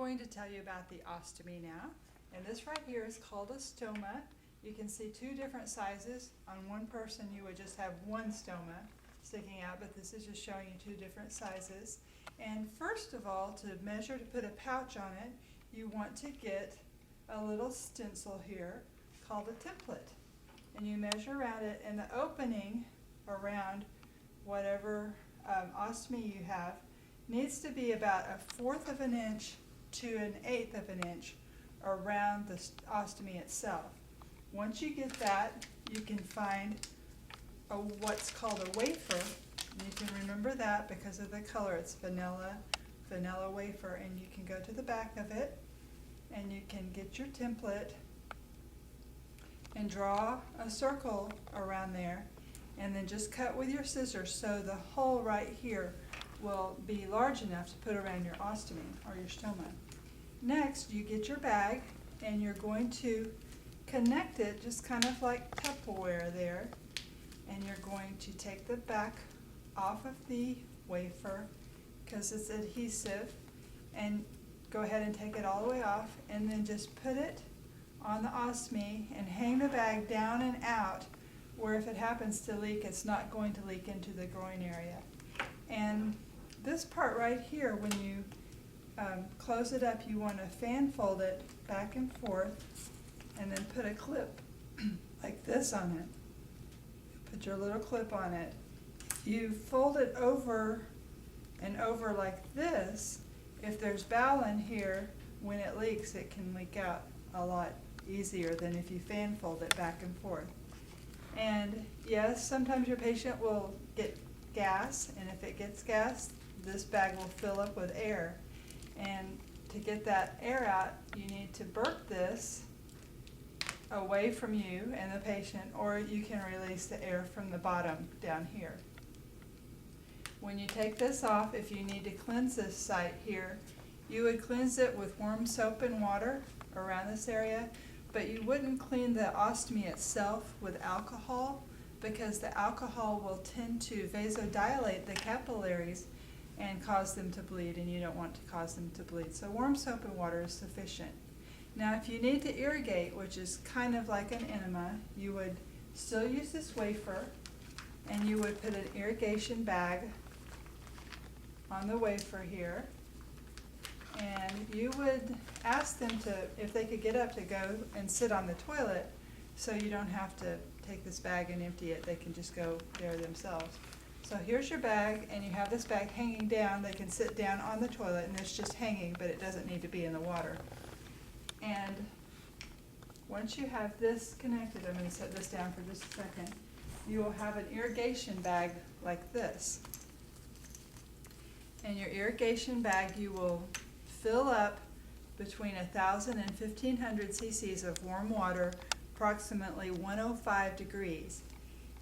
going to tell you about the ostomy now. And this right here is called a stoma. You can see two different sizes. On one person you would just have one stoma sticking out, but this is just showing you two different sizes. And first of all, to measure to put a pouch on it, you want to get a little stencil here called a template. And you measure around it, and the opening around whatever ostomy you have needs to be about 1/4 of an inch to 1/8 of an inch around the ostomy itself. Once you get that, you can find what's called a wafer. And you can remember that because of the color. It's vanilla wafer, and you can go to the back of it and you can get your template and draw a circle around there, and then just cut with your scissors so the hole right here will be large enough to put around your ostomy or your stoma. Next, you get your bag and you're going to connect it just kind of like Tupperware there, and you're going to take the back off of the wafer because it's adhesive, and go ahead and take it all the way off, and then just put it on the ostomy and hang the bag down and out where if it happens to leak, it's not going to leak into the groin area. And this part right here, when you close it up, you want to fan fold it back and forth and then put a clip like this on it. Put your little clip on it. You fold it over and over like this. If there's bowel in here, when it leaks, it can leak out a lot easier than if you fan fold it back and forth. And yes, sometimes your patient will get gas, and if it gets gas, this bag will fill up with air. And to get that air out, you need to burp this away from you and the patient, or you can release the air from the bottom down here. When you take this off, if you need to cleanse this site here, you would cleanse it with warm soap and water around this area, but you wouldn't clean the ostomy itself with alcohol, because the alcohol will tend to vasodilate the capillaries and cause them to bleed, and you don't want to cause them to bleed. So warm soap and water is sufficient. Now if you need to irrigate, which is kind of like an enema, you would still use this wafer, and you would put an irrigation bag on the wafer here, and you would ask them to, if they could get up, to go and sit on the toilet, so you don't have to take this bag and empty it. They can just go there themselves. So here's your bag, and you have this bag hanging down. They can sit down on the toilet, and it's just hanging, but it doesn't need to be in the water. And once you have this connected, I'm going to set this down for just a second, you will have an irrigation bag like this. And your irrigation bag, you will fill up between 1,000 and 1,500 cc's of warm water, approximately 105 degrees.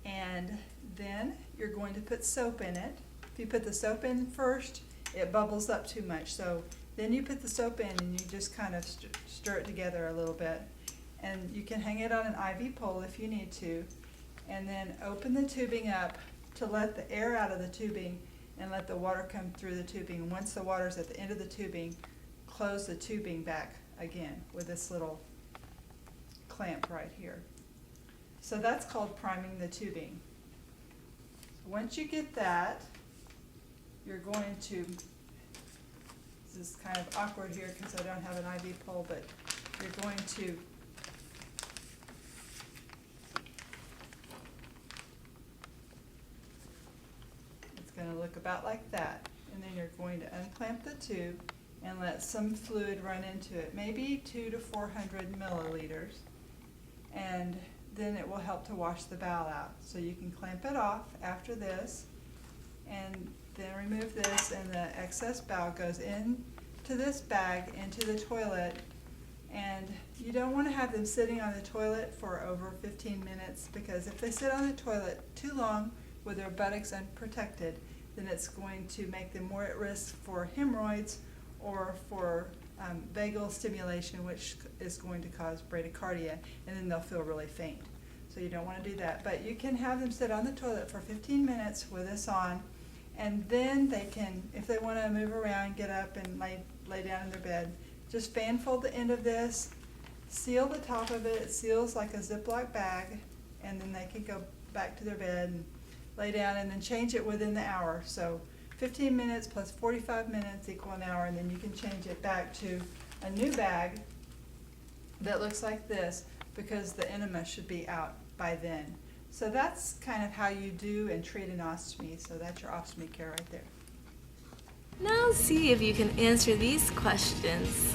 And then you're going to put soap in it. If you put the soap in first, it bubbles up too much. So then you put the soap in, and you just kind of stir it together a little bit. And you can hang it on an IV pole if you need to. And then open the tubing up to let the air out of the tubing and let the water come through the tubing. Once the water's at the end of the tubing, close the tubing back again with this little clamp right here. So that's called priming the tubing. Once you get that, you're going to, this is kind of awkward here because I don't have an IV pole, but you're going to going to look about like that, and then you're going to unclamp the tube and let some fluid run into it, maybe 200 to 400 milliliters, and then it will help to wash the bowel out. So you can clamp it off after this, and then remove this, and the excess bowel goes into this bag, into the toilet. And you don't want to have them sitting on the toilet for over 15 minutes, because if they sit on the toilet too long with their buttocks unprotected, then it's going to make them more at risk for hemorrhoids or for vagal stimulation, which is going to cause bradycardia, and then they'll feel really faint. So you don't want to do that. But you can have them sit on the toilet for 15 minutes with this on, and then they can, if they want to move around, get up and lay down in their bed, just fan fold the end of this, seal the top of it. It seals like a Ziploc bag, and then they can go back to their bed and lay down, and then change it within the hour. So 15 minutes plus 45 minutes equal an hour, and then you can change it back to a new bag that looks like this, because the enema should be out by then. So that's kind of how you do and treat an ostomy. So that's your ostomy care right there. Now see if you can answer these questions.